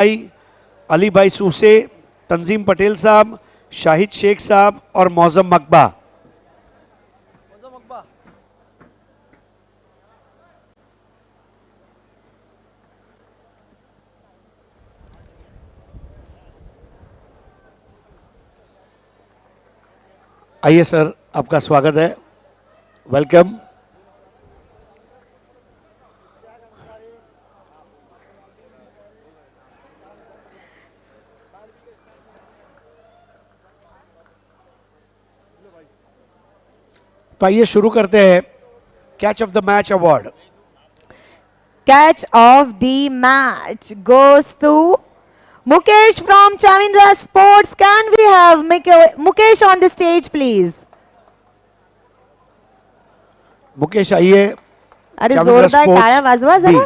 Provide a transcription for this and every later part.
भाई, अली भाई सूसे, तंजीम पटेल साहब, शाहिद शेख साहब और मौजम मकबा। आइए सर, आपका स्वागत है, वेलकम। तो आइए शुरू करते हैं catch of the match award. Catch of the match goes to Mukesh from Chavindra Sports. Can we have Mukesh on the stage, please? Mukesh आइए। अरे चाविंद्रा जोरदार स्पोर्ट्स ताया वाजवा जरा। बी।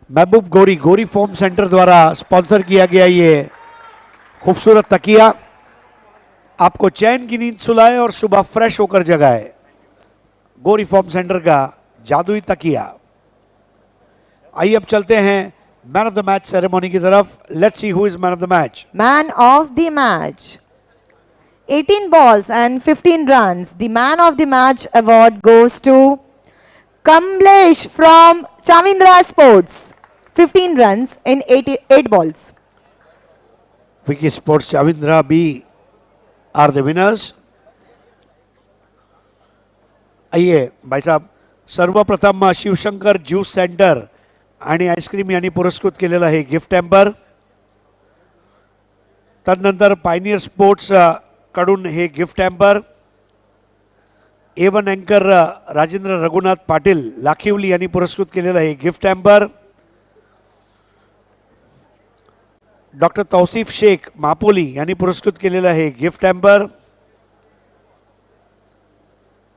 महबूब गोरी, गोरी फोम सेंटर द्वारा स्पॉन्सर किया गया ये खूबसूरत तकिया आपको चैन की नींद सुलाए और सुबह फ्रेश होकर जगाए। गोरी फोम सेंटर का जादुई तकिया। आइए अब चलते हैं man of the match ceremony की तरफ। Let's see who is man of the match. Man of the match. 18 balls and 15 runs. The man of the match award goes to Kamlesh from Chavindra Sports. 15 runs in 8 balls. Vicky sports Chavindra B are the winners. आइए भाई साहब, सर्वप्रथम Shivshankar juice centre आणि ice cream यांनी पुरस्कृत केलेलं आहे gift hamper. तदनंतर पायनियर स्पोर्ट्स कडून हे गिफ्ट हॅम्पर। A1 अँकर राजेंद्र रघुनाथ पाटील लाखिवली यांनी पुरस्कृत केलेलं आहे gift hamper. Doctor Tausif Shaikh Mapoli यांनी पुरस्कृत केलेलं आहे गिफ्ट हॅम्पर।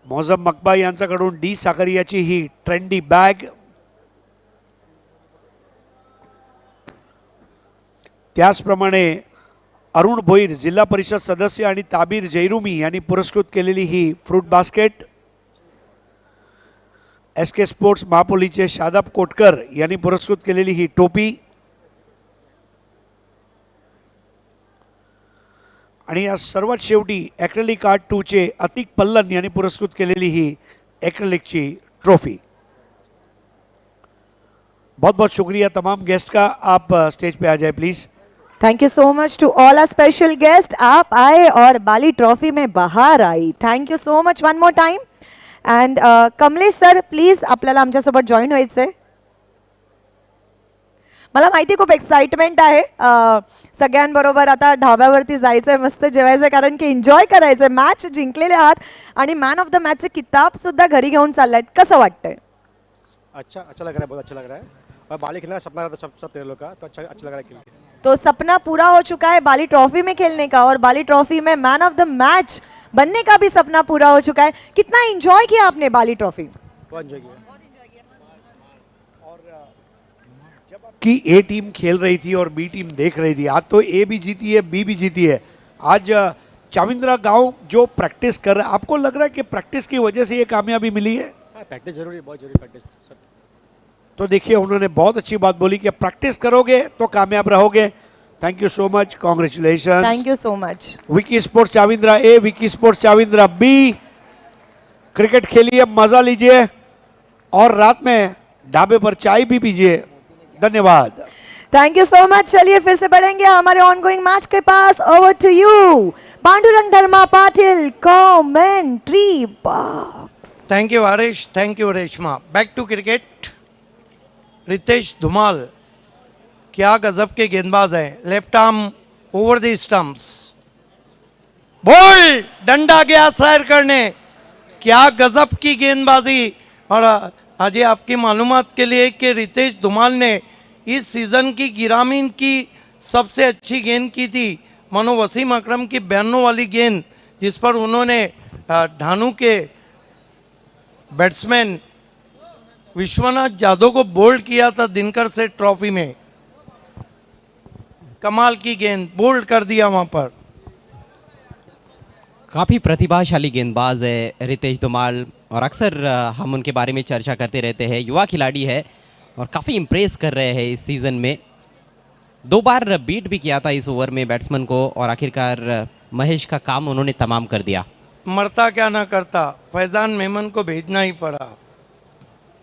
मौजम मकबा यांच्याकडून डी साकरियाची ही ट्रेंडी बॅग। त्याचप्रमाणे अरुण भोईर जिल्हा परिषद सदस्य आणि ताबीर जैरुमी यांनी पुरस्कृत केलेली ही फ्रूट बास्केट। SK स्पोर्ट्स महापोलीचे शादाब कोटकर यांनी पुरस्कृत केलेली ही टोपी। आणि या सर्वात शेवटी ॲक्रेलिक आर्ट 2 चे अतिक पल्लन यांनी पुरस्कृत केलेली ही ॲक्रेलिकची ट्रॉफी। बहुत बहुत शुक्रिया तमाम गेस्ट का। आप स्टेज पे आ जाए please. Thank you so much to all our special guest. आप आए और बाली ट्रॉफी में बाहर आई। Thank you so much one more time. And Kamlesh sir please आपल्याला आमच्यासोबत जॉईन व्हायचंय। मला माहिती खूप एक्साइटमेंट आहे। सगळ्यांबरोबर आता ढाब्यावरती जायचंय, मस्त जेवायचंय, कारण की एन्जॉय करायचंय। मॅच जिंकलेले आहात आणि मॅन ऑफ द मॅचचे किताब सुद्धा घरी घेऊन चाललायत, कसं वाटतंय? अच्छा लग रहा है, बहुत अच्छा लग रहा है। और बाली खेलने का सपना था सब प्लेयरों का, तो अच्छा लग रहा है खेल के। तो सपना पूरा हो चुका है बाली ट्रॉफी में खेलने का, और बाली ट्रॉफी में मैन ऑफ द मैच बनने का भी सपना पूरा हो चुका है। कितना एंजॉय किया आपने बाली ट्रॉफी? बहुत एंजॉय किया। कि ए टीम खेल रही थी और बी टीम देख रही थी। आज तो ए भी जीती है, बी भी जीती है। आज चाविंद्रा गांव जो प्रैक्टिस कर रहा है, आपको लग रहा है कि प्रैक्टिस की वजह से ये कामयाबी मिली है? प्रैक्टिस जरूरी है, बहुत जरूरी प्रैक्टिस। तो देखिए, उन्होंने बहुत अच्छी बात बोली कि प्रैक्टिस करोगे तो कामयाब रहोगे। Thank you so much, congratulation. Thank you so much. Vicky sports Chavindra A, Vicky sports Chavindra B. Cricket खेलिए, मजा लीजिए और रात में ढाबे पर चाय भी पीजिए। धन्यवाद। Thank you so much. चलिए फिर से बढ़ेंगे हमारे ऑनगोइंग मैच के पास। Over to you Pandurang Dharma Patil, commentary box. Thank you Harish, thank you Reshma. Back to cricket. Ritesh Dhumal क्या गजब के गेंदबाज हैं। Left arm over the stumps, ball डंडा गया सैर करने। क्या गजब की गेंदबाजी। और आज आपकी मालूमात के लिए कि रितेश धुमाल ने इस सीज़न की ग्रामीण की सबसे अच्छी गेंद की थी। मानो वसीम अकरम की 92 वाली गेंद, जिस पर उन्होंने ढानू के बैट्समैन विश्वनाथ जाधव को बोल्ड किया था दिनकर से ट्रॉफी में। कमाल की गेंद बोल्ड कर दिया वहाँ पर। काफ़ी प्रतिभाशाली गेंदबाज है रितेश धुमाल, और अक्सर हम उनके बारे में चर्चा करते रहते हैं। युवा खिलाड़ी है और काफ़ी इम्प्रेस कर रहे हैं इस सीज़न में। 2 बार बीट भी किया था इस ओवर में बैट्समैन को और आखिरकार महेश का काम उन्होंने तमाम कर दिया। मरता क्या ना करता, फैजान मेमन को भेजना ही पड़ा।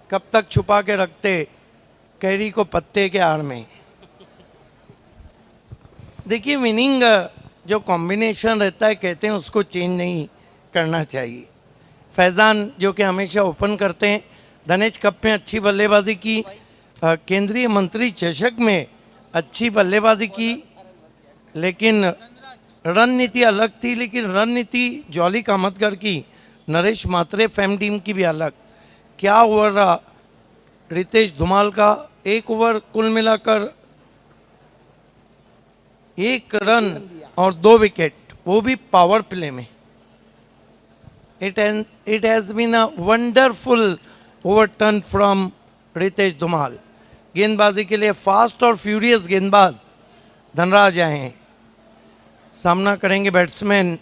कब तक छुपा के रखते कैरी को पत्ते के आड़ में। देखिए, विनिंग जो कॉम्बिनेशन रहता है कहते हैं उसको चेंज नहीं करना चाहिए। फैजान जो कि हमेशा ओपन करते हैं, धनेश कप में अच्छी बल्लेबाजी की, केंद्रीय मंत्री चषक में अच्छी बल्लेबाजी की, लेकिन रणनीति अलग थी। लेकिन रणनीति जॉली कामतगर की, नरेश मात्रे फैम टीम की भी अलग। क्या ओवर रहा रितेश धुमाल का, 1 ओवर कुल मिलाकर 1 रन और 2 विकेट, वो भी पावर प्ले में। It has been a wonderful overturn from Ritesh Dhumal. गेंदबाजी के लिए फास्ट और फ्यूरियस गेंदबाज धनराज आए हैं। सामना करेंगे बैट्समैन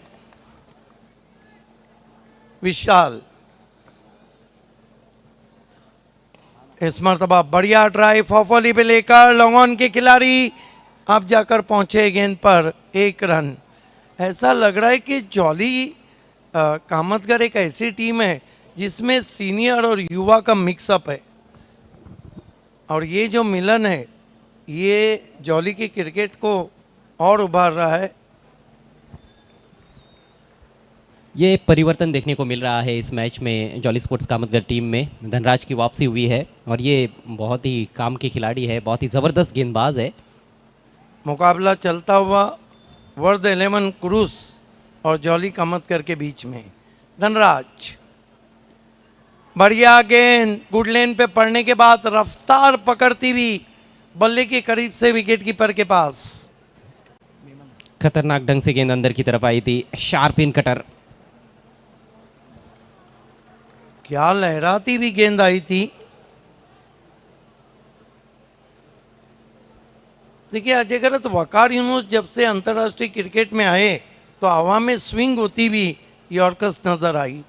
विशाल। इस मरतबा बढ़िया ड्राइव फॉफोली पे लेकर लॉन्ग ऑन के खिलाड़ी अब जाकर पहुंचे गेंद पर 1 रन। ऐसा लग रहा है कि जॉली कामतगर एक ऐसी टीम है जिसमें सीनियर और युवा का मिक्सअप है, और ये जो मिलन है ये जॉली की क्रिकेट को और उभार रहा है। ये परिवर्तन देखने को मिल रहा है इस मैच में। जॉली स्पोर्ट्स कामतगर टीम में धनराज की वापसी हुई है और ये बहुत ही काम के खिलाड़ी है, बहुत ही ज़बरदस्त गेंदबाज है। मुकाबला चलता हुआ वर्द 11 क्रूज और जॉली कामतगर के बीच में। धनराज बढ़िया गेंद, गुड लेन पे पड़ने के बाद रफ्तार पकड़ती हुई बल्ले के करीब से विकेट कीपर के पास। खतरनाक ढंग से गेंद अंदर की तरफ आई थी, शार्प इन कटर। क्या लहराती हुई गेंद आई थी। देखिए, अजय गलत वकार यूनुस जब से अंतर्राष्ट्रीय क्रिकेट में आए तो हवा में स्विंग होती हुई यॉर्कर्स नजर आई।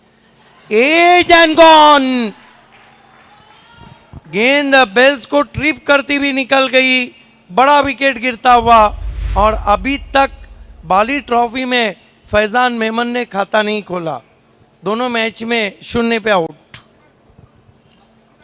एज एंड गॉन, गेंद बेल्स को ट्रिप करती हुई निकल गई, बड़ा विकेट गिरता हुआ। और अभी तक बाली ट्रॉफी में फैजान मेमन ने खाता नहीं खोला, दोनों मैच में 0 पे आउट।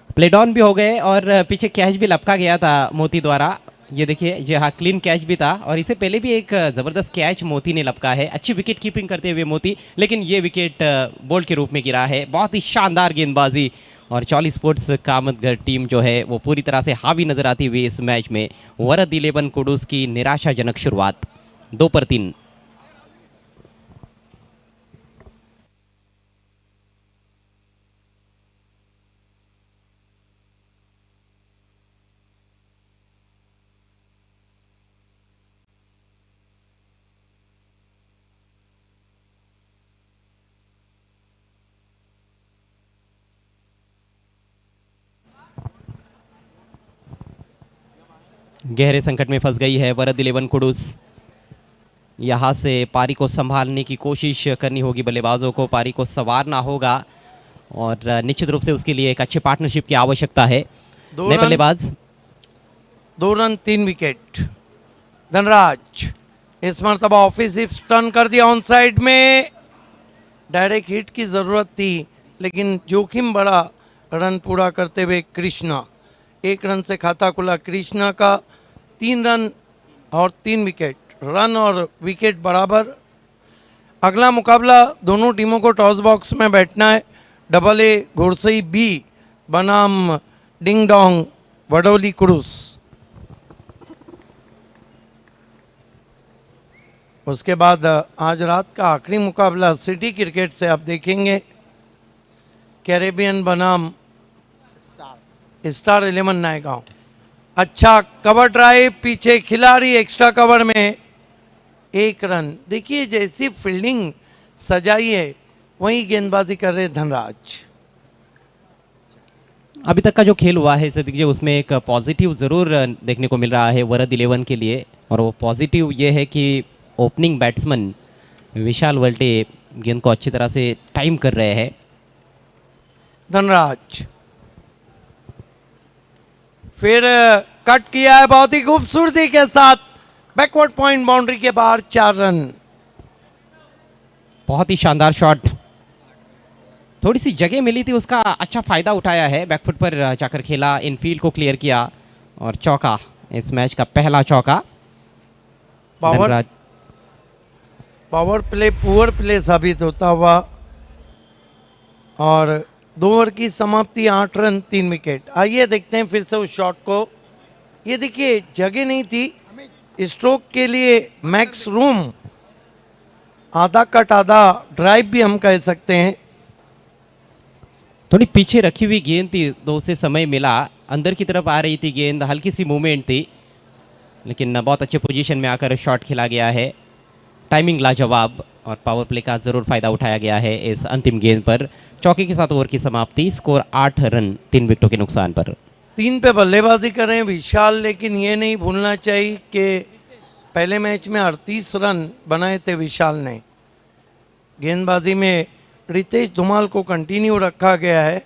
प्ले डाउन भी हो गए और पीछे कैच भी लपका गया था मोती द्वारा। ये देखिए, ये हाँ क्लीन कैच भी था और इससे पहले भी एक ज़बरदस्त कैच मोती ने लपका है। अच्छी विकेट कीपिंग करते हुए मोती, लेकिन ये विकेट बोल्ड के रूप में गिरा है। बहुत ही शानदार गेंदबाजी और जॉली स्पोर्ट्स कामतगर टीम जो है वो पूरी तरह से हावी नजर आती हुई इस मैच में। वरद 11 कुडूस की निराशाजनक शुरुआत, 2 पर 3। गहरे संकट में फंस गई है वरद 11 कुडूस। यहाँ से पारी को संभालने की कोशिश करनी होगी बल्लेबाजों को, पारी को संवारना होगा और निश्चित रूप से उसके लिए एक अच्छे पार्टनरशिप की आवश्यकता है। नए बल्लेबाज 2 रन 3 विकेट। धनराज इस मरतबा ऑफिसिव टर्न कर दिया ऑन साइड में। डायरेक्ट हिट की जरूरत थी लेकिन जोखिम बड़ा रन पूरा करते हुए कृष्णा। 1 रन से खाता खुला कृष्णा का। 3 रन और 3 विकेट, रन और विकेट बराबर। अगला मुकाबला दोनों टीमों को टॉस बॉक्स में बैठना है। AA घोड़सई बी बनाम डिंग डोंग वडोली क्रूस। उसके बाद आज रात का आखिरी मुकाबला सिटी क्रिकेट से आप देखेंगे, कैरेबियन बनाम स्टार 11 नायगांव। अच्छा कवर ड्राइव, पीछे खिलाड़ी एक्स्ट्रा कवर में 1 रन। देखिए जैसी फील्डिंग सजाई है वही गेंदबाजी कर रहे धनराज। अभी तक का जो खेल हुआ है सदीक जी, उसमें एक पॉजिटिव ज़रूर देखने को मिल रहा है वरद 11 के लिए, और वो पॉजिटिव ये है कि ओपनिंग बैट्समैन विशाल वल्टे गेंद को अच्छी तरह से टाइम कर रहे हैं। धनराज फिर कट किया है बहुत ही खूबसूरती के साथ, बैकवर्ड पॉइंट बाउंड्री के बाहर 4 रन। बहुत ही शानदार शॉट, थोड़ी सी जगह मिली थी उसका अच्छा फायदा उठाया है, बैकफुट पर जाकर खेला, इनफील्ड को क्लियर किया और चौका, इस मैच का पहला चौका। Power Dhanraj power play poor play साबित होता हुआ और 2 ओवर की समाप्ति 8 रन 3 विकेट। आइए देखते हैं फिर से उस शॉट को। ये देखिए जगह नहीं थी, स्ट्रोक के लिए मैक्स रूम, आधा कट आधा ड्राइव भी हम कह सकते हैं। थोड़ी पीछे रखी हुई गेंद थी तो उसे समय मिला, अंदर की तरफ आ रही थी गेंद, हल्की सी मूवमेंट थी, लेकिन बहुत अच्छे पोजीशन में आकर शॉट खेला गया है, टाइमिंग लाजवाब और पावर प्ले का ज़रूर फायदा उठाया गया है इस अंतिम गेंद पर। चौके के साथ ओवर की समाप्ति, स्कोर 8 रन 3 विकेटों के नुकसान पर। 3 पे बल्लेबाजी करें विशाल, लेकिन ये नहीं भूलना चाहिए कि पहले मैच में 38 रन बनाए थे विशाल ने। गेंदबाजी में रितेश धुमाल को कंटिन्यू रखा गया है।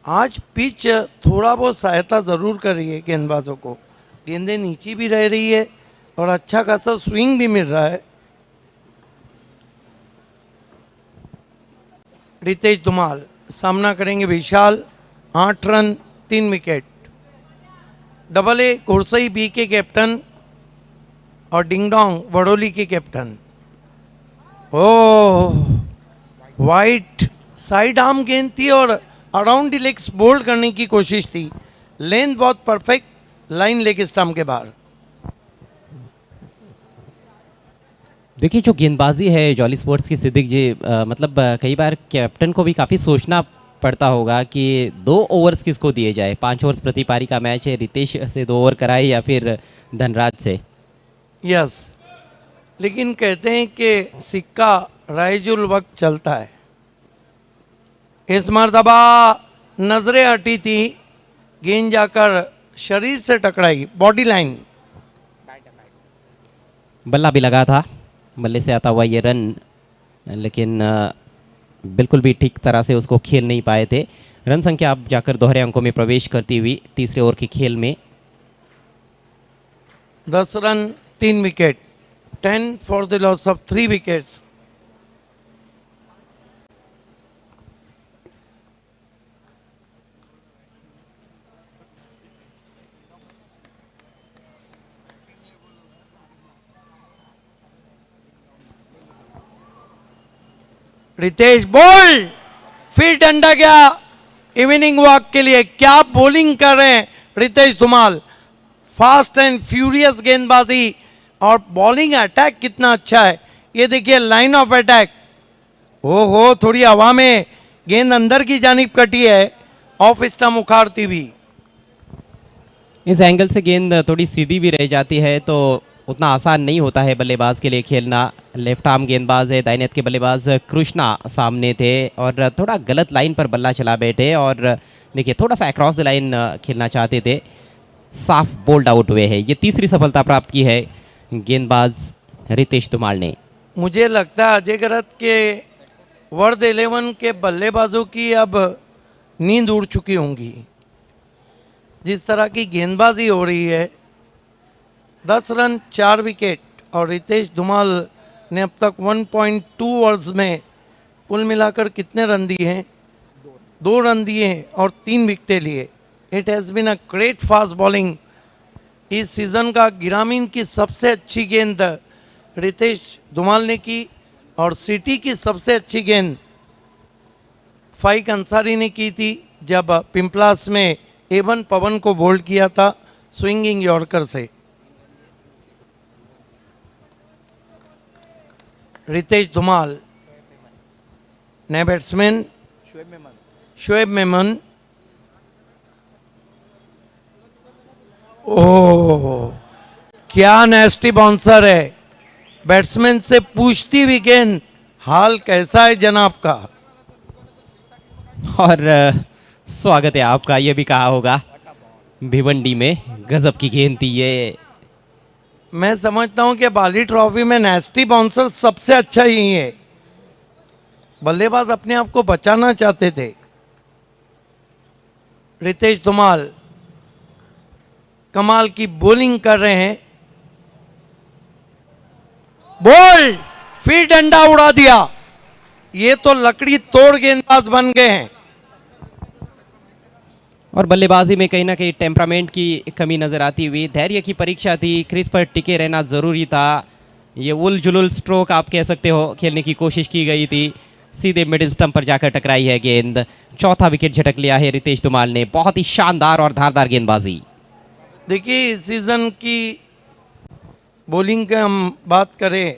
आज पिच थोड़ा बहुत सहायता ज़रूर कर रही है गेंदबाजों को, गेंदें नीचे भी रह रही है और अच्छा खासा स्विंग भी मिल रहा है। रितेश धुमाल सामना करेंगे Vishal, 8 run 3 wicket. Double A Kursai B के कैप्टन और डिंगडोंग वडोली के captain. Oh, white side arm गेंद थी और अराउंड द लेग्स बोल्ड करने की कोशिश थी, लेंथ बहुत परफेक्ट, लाइन लेग स्टंप के बाहर। देखिए जो गेंदबाजी है जॉली स्पोर्ट्स की, सिद्दीक जी, मतलब कई बार कैप्टन को भी काफ़ी सोचना पड़ता होगा कि 2 ओवर्स किसको दिए जाए। 5 ओवर्स प्रति पारी का मैच है, रितेश से 2 ओवर कराए या फिर धनराज से। यस, लेकिन कहते हैं कि सिक्का राइजुल वक्त चलता है। इस मर्तबा नजरें हटी थी, गेंद जाकर शरीर से टकराई, बॉडी लाइन। बल्ला भी लगा था, बल्ले से आता हुआ ये रन, लेकिन बिल्कुल भी ठीक तरह से उसको खेल नहीं पाए थे। रन संख्या अब जाकर दोहरे अंकों में प्रवेश करती हुई तीसरे ओवर के खेल में। 10 run 3 wicket, 10 for the loss of 3 wickets. Ritesh bowled, फिर डंडा गया इवनिंग वॉक के लिए। क्या बॉलिंग कर रहे हैं Ritesh Dhumal, fast and furious गेंदबाजी और बॉलिंग अटैक कितना अच्छा है। ये देखिए लाइन ऑफ अटैक, ओहो, थोड़ी हवा में गेंद अंदर की जानिब कटी है, ऑफ स्टंप उखाड़ती हुई। इस एंगल से गेंद थोड़ी सीधी भी रह जाती है तो उतना आसान नहीं होता है बल्लेबाज के लिए खेलना। लेफ्ट आर्म गेंदबाज है, दाहिने हाथ के बल्लेबाज कृष्णा सामने थे और थोड़ा गलत लाइन पर बल्ला चला बैठे और देखिए थोड़ा सा अक्रॉस द लाइन खेलना चाहते थे, साफ बोल्ड आउट हुए हैं। ये तीसरी सफलता प्राप्त की है गेंदबाज रितेश धुमाल ने। मुझे लगता है अजय गरत के वर्ल्ड 11 के बल्लेबाजों की अब नींद उड़ चुकी होंगी, जिस तरह की गेंदबाजी हो रही है। 10 रन 4 विकेट और रितेश धुमाल ने अब तक 1.2 ओवर्स में कुल मिलाकर कितने रन दिए हैं? 2 रन दिए हैं और 3 विकेटें लिए। It has been a great fast bowling. इस सीज़न का ग्रामीण की सबसे अच्छी गेंद रितेश धुमाल ने की और सिटी की सबसे अच्छी गेंद फाइक अंसारी ने की थी जब पिंपलास में एवन पवन को बोल्ड किया था स्विंगिंग यॉर्कर से। रितेश धुमाल, नए बैट्समैन शोएब मेमन। ओह, क्या नेस्टी बाउंसर है, बैट्समैन से पूछती हुई गेंद। हाल कैसा है जनाब का? और स्वागत है आपका, ये भी कहा होगा भिवंडी में, गजब की गेंद थी ये। मैं समझता हूं कि बाली ट्रॉफी में नेस्टी बाउंसर सबसे अच्छा ही है। बल्लेबाज अपने आप को बचाना चाहते थे। रितेश धुमाल कमाल की बॉलिंग कर रहे हैं। बॉल फिर डंडा उड़ा दिया। ये तो लकड़ी तोड़ गेंदबाज बन गए हैं। और बल्लेबाजी में कहीं ना कहीं टेम्परामेंट की कमी नजर आती हुई, धैर्य की परीक्षा थी, क्रीज पर टिके रहना जरूरी था। ये उल जुलुल स्ट्रोक आप कह सकते हो खेलने की कोशिश की गई थी, सीधे मिडिल स्टंप पर जाकर टकराई है गेंद। चौथा विकेट झटक लिया है रितेश धुमाल ने। बहुत ही शानदार और धारदार गेंदबाजी। देखिए इस सीजन की बॉलिंग की हम बात करें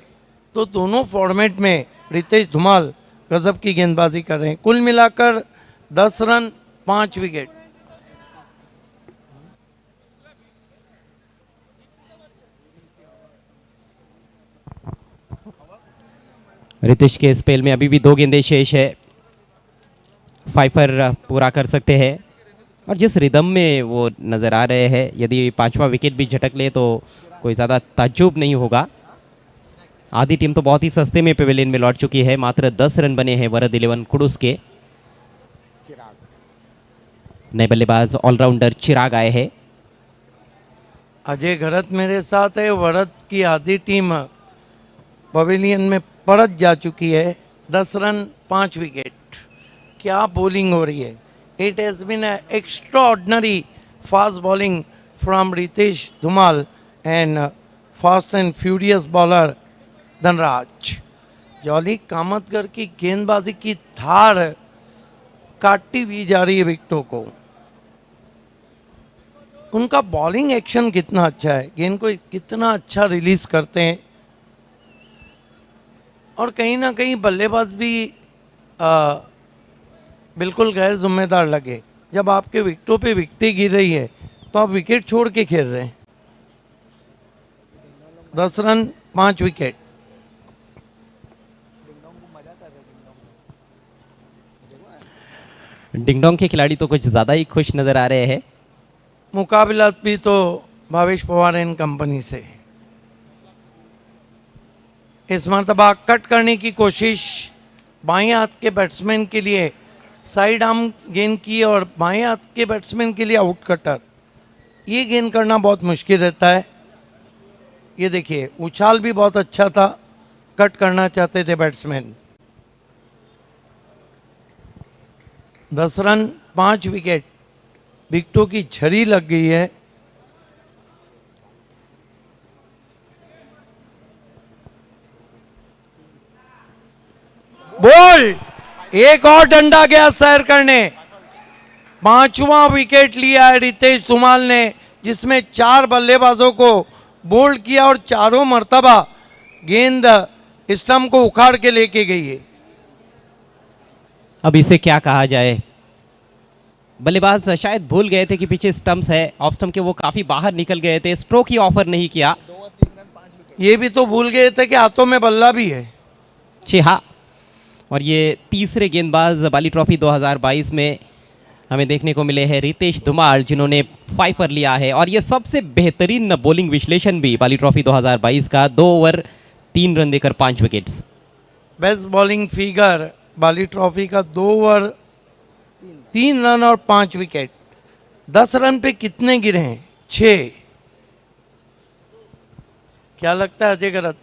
तो दोनों फॉर्मेट में रितेश धुमाल गजब की गेंदबाजी कर रहे हैं। कुल मिलाकर 10 रन 5 विकेट। रितेश के स्पेल में अभी भी 2 गेंदें शेष है, फाइफर पूरा कर सकते हैं। और जिस रिदम में वो नज़र आ रहे हैं, यदि 5वां विकेट भी झटक ले तो कोई ज़्यादा ताज्जुब नहीं होगा। आधी टीम तो बहुत ही सस्ते में पेविलियन में लौट चुकी है। मात्र 10 रन बने हैं वरद 11 कुडुस के। नए बल्लेबाज ऑलराउंडर चिराग आए हैं। अजय घरत मेरे साथ है। वरद की आधी टीम पवेलियन में परत जा चुकी है। 10 रन 5 विकेट। क्या बॉलिंग हो रही है। It has been extraordinary fast bowling from Ritesh Dhumal end fast and furious bowler Dhanraj. Jolly Kamatgar की गेंदबाजी की धार काटती हुई जा रही है विकेटों को। उनका बॉलिंग एक्शन कितना अच्छा है, गेंद को कितना अच्छा रिलीज करते हैं। और कहीं ना कहीं बल्लेबाज भी बिल्कुल गैर जिम्मेदार लगे। जब आपके विकेटों पे विकेटें गिर रही है तो आप विकेट छोड़ के खेल रहे हैं। 10 रन 5 विकेट। डिंगडोंग के खिलाड़ी तो कुछ ज़्यादा ही खुश नज़र आ रहे हैं। मुकाबला भी तो भावेश पवार एंड कंपनी से। इस मरतबा कट करने की कोशिश बाएं हाथ के बैट्समैन के लिए साइड आर्म गेंद की और बाएं हाथ के बैट्समैन के लिए आउट कटर। ये गेंद करना बहुत मुश्किल रहता है। ये देखिए उछाल भी बहुत अच्छा था, कट करना चाहते थे बैट्समैन। 10 run 5 wicket. विकेटों की झड़ी लग गई है। बॉल एक और डंडा गया सैर करने। 5वां विकेट लिया है रितेश धुमाल ने, जिसमें 4 बल्लेबाजों को बोल्ड किया और चारों मर्तबा गेंद स्टंप को उखाड़ के लेके गई है। अब इसे क्या कहा जाए। बल्लेबाज शायद भूल गए थे कि पीछे स्टंप्स है। ऑफ स्टंप के वो काफी बाहर निकल गए थे, स्ट्रोक ही ऑफर नहीं किया। ये भी तो भूल गए थे कि हाथों में बल्ला भी है। जी हाँ। और ये तीसरे गेंदबाज बाली ट्रॉफी 2022 में हमें देखने को मिले हैं रितेश धुमाल, जिन्होंने फाइफर लिया है। और ये सबसे बेहतरीन बॉलिंग विश्लेषण भी बाली ट्रॉफी 2022 का, 2 ओवर 3 रन देकर 5 विकेट्स। बेस्ट बॉलिंग फिगर बाली ट्रॉफी का 2 ओवर 3 रन और 5 विकेट। 10 रन पे कितने गिरे हैं? 6। क्या लगता है अजय गरत?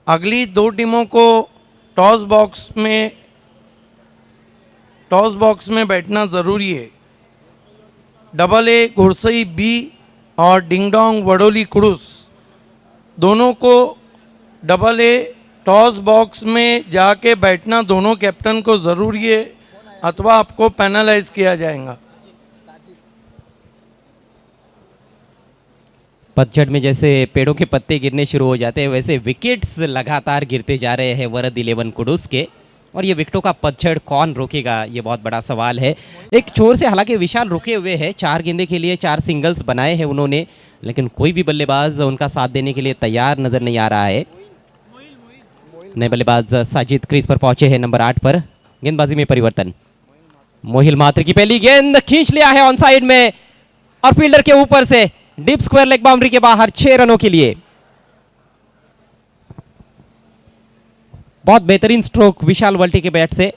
अगली 2 टीमों को टॉस बॉक्स में बैठना जरूरी है। AA घुरसई बी और डिंगडोंग वडोली कुडुस दोनों को AA टॉस बॉक्स में जाके बैठना दोनों कैप्टन को जरूरी है, अथवा आपको पेनलाइज किया जाएगा। पतझड़ में जैसे पेड़ों के पत्ते गिरने शुरू हो जाते हैं, वैसे विकेट्स लगातार गिरते जा रहे हैं वरद 11 कुडुस के। और ये विकेटों का पतझड़ कौन रोकेगा, ये बहुत बड़ा सवाल है। एक छोर से हालांकि विशाल रुके हुए हैं, 4 गेंदे के लिए 4 सिंगल्स बनाए हैं उन्होंने, लेकिन कोई भी बल्लेबाज उनका साथ देने के लिए तैयार नजर नहीं आ रहा है। नए बल्लेबाज साजिद क्रीज पर पहुंचे हैं नंबर 8 पर। गेंदबाजी में परिवर्तन। मोहिल मात्र की पहली गेंद खींच लिया है ऑन साइड में और फील्डर के ऊपर से डीप स्क्वायर लेग बाउंड्री के बाहर 6 रनों के लिए। बहुत बेहतरीन स्ट्रोक विशाल वल्टी के बैट से।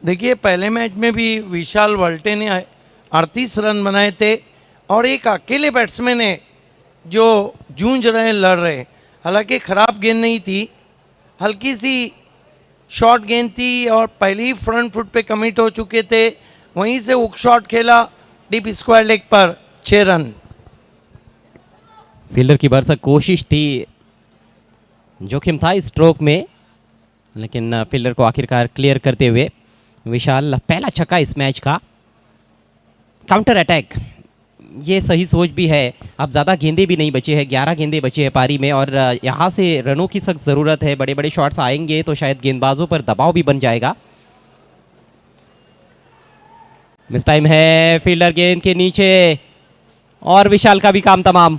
देखिए पहले मैच में भी विशाल वल्टे ने 38 रन बनाए थे और एक अकेले बैट्समैन है जो जूझ रहे लड़ रहे। हालांकि ख़राब गेंद नहीं थी, हल्की सी शॉर्ट गेंद थी और पहले ही फ्रंट फुट पे कमिट हो चुके थे। वहीं से हुक शॉट खेला डीप स्क्वायर लेग पर 6 रन। फील्डर की भरसक कोशिश थी, जोखिम था इस स्ट्रोक में, लेकिन फील्डर को आखिरकार क्लियर करते हुए विशाल पहला छक्का इस मैच का। काउंटर अटैक, ये सही सोच भी है। अब ज़्यादा गेंदे भी नहीं बचे हैं, 11 गेंदे बचे हैं पारी में और यहाँ से रनों की सख्त ज़रूरत है। बड़े बड़े शॉट्स आएंगे तो शायद गेंदबाजों पर दबाव भी बन जाएगा। मिस टाइम है, फील्डर गेंद के नीचे और विशाल का भी काम तमाम।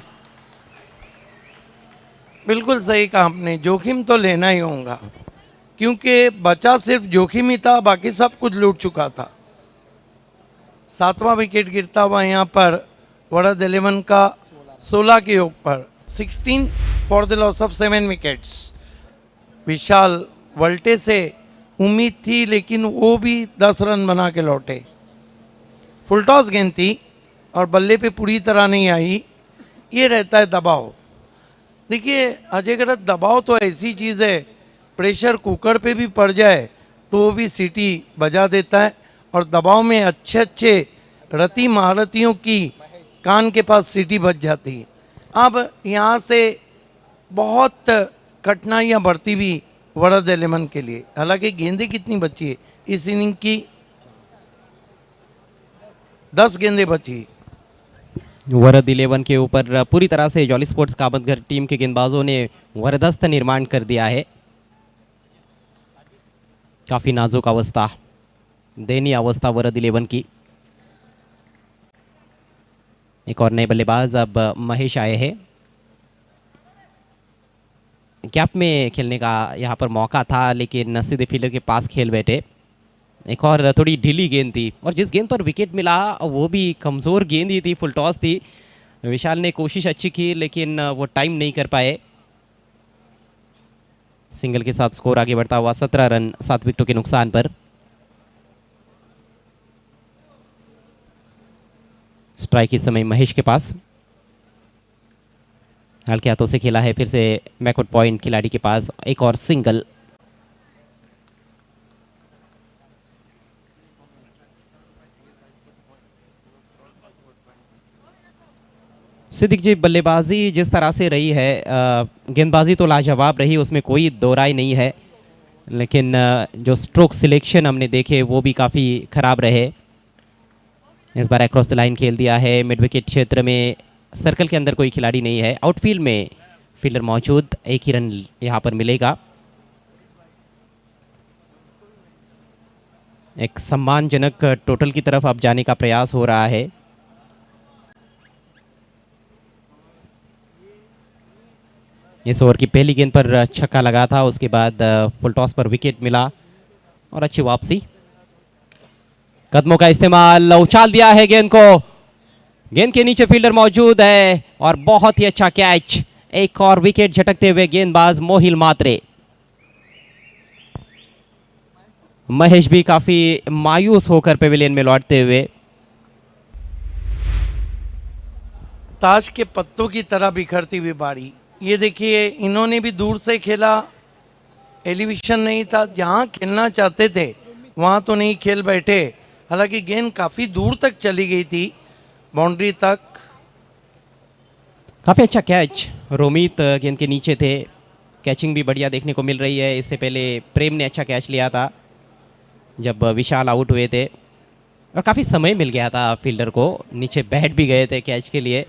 बिल्कुल सही कहा आपने, जोखिम तो लेना ही होगा क्योंकि बचा सिर्फ जोखिम ही था, बाकी सब कुछ लूट चुका था। 7वां विकेट गिरता हुआ यहाँ पर वड़द 11 का 16 के योग पर 16 for the loss of 7 wickets. Vishal Walte से उम्मीद थी लेकिन वो भी 10 रन बना के लौटे। फुल टॉस गेंद थी और बल्ले पे पूरी तरह नहीं आई। ये रहता है दबाव। देखिए अजय गरत, दबाव तो ऐसी चीज़ है, प्रेशर कुकर पे भी पड़ जाए तो वो भी सीटी बजा देता है और दबाव में अच्छे अच्छे रति महारथियों की कान के पास सीटी बज जाती है। अब यहाँ से बहुत कठिनाइयाँ बढ़ती भी वड़द 11 के लिए। हालांकि गेंदें कितनी बची है इस इनिंग की? 10 गेंदें बची। वरद 11 के ऊपर पूरी तरह से जॉली स्पोर्ट्स कामतगढ़ टीम के गेंदबाजों ने वरदस्त निर्माण कर दिया है। काफी नाजुक अवस्था, दयनीय अवस्था वरद 11 की। एक और नए बल्लेबाज अब महेश आए हैं। गैप में खेलने का यहाँ पर मौका था लेकिन सीधे फील्डर के पास खेल बैठे। एक और थोड़ी ढीली गेंद थी और जिस गेंद पर विकेट मिला वो भी कमज़ोर गेंद ही थी, फुल टॉस थी। विशाल ने कोशिश अच्छी की लेकिन वो टाइम नहीं कर पाए। सिंगल के साथ स्कोर आगे बढ़ता हुआ 17 रन 7 विकेटों के नुकसान पर। स्ट्राइक इस समय महेश के पास, हल्के हाथों से खेला है फिर से बैकवर्ड पॉइंट खिलाड़ी के पास। एक और सिंगल। सिद्दीक जी, बल्लेबाजी जिस तरह से रही है, गेंदबाजी तो लाजवाब रही, उसमें कोई दो राय नहीं है, लेकिन जो स्ट्रोक सिलेक्शन हमने देखे वो भी काफ़ी ख़राब रहे। इस बार अक्रॉस द लाइन खेल दिया है। मिड विकेट क्षेत्र में सर्कल के अंदर कोई खिलाड़ी नहीं है। आउटफील्ड में फील्डर मौजूद, एक ही रन यहाँ पर मिलेगा। एक सम्मानजनक टोटल की तरफ अब जाने का प्रयास हो रहा है। इस ओवर की पहली गेंद पर छक्का लगा था, उसके बाद फुल टॉस पर विकेट मिला और अच्छी वापसी। कदमों का इस्तेमाल, उछाल दिया है गेंद को। गेंद के नीचे फील्डर मौजूद है और बहुत ही अच्छा कैच। एक और विकेट झटकते हुए गेंदबाज मोहिल मात्रे। महेश भी काफी मायूस होकर पेविलियन में लौटते हुए। ताश के पत्तों की तरह बिखरती हुई बारी। ये देखिए, इन्होंने भी दूर से खेला, एलिवेशन नहीं था, जहां खेलना चाहते थे वहां तो नहीं खेल बैठे। हालांकि गेंद काफी दूर तक चली गई थी, बाउंड्री तक। काफी अच्छा कैच, रोमित गेंद के नीचे थे। कैचिंग भी बढ़िया देखने को मिल रही है। इससे पहले प्रेम ने अच्छा कैच लिया था जब विशाल आउट हुए थे और काफ़ी समय मिल गया था फील्डर को, नीचे बैठ भी गए थे कैच के लिए,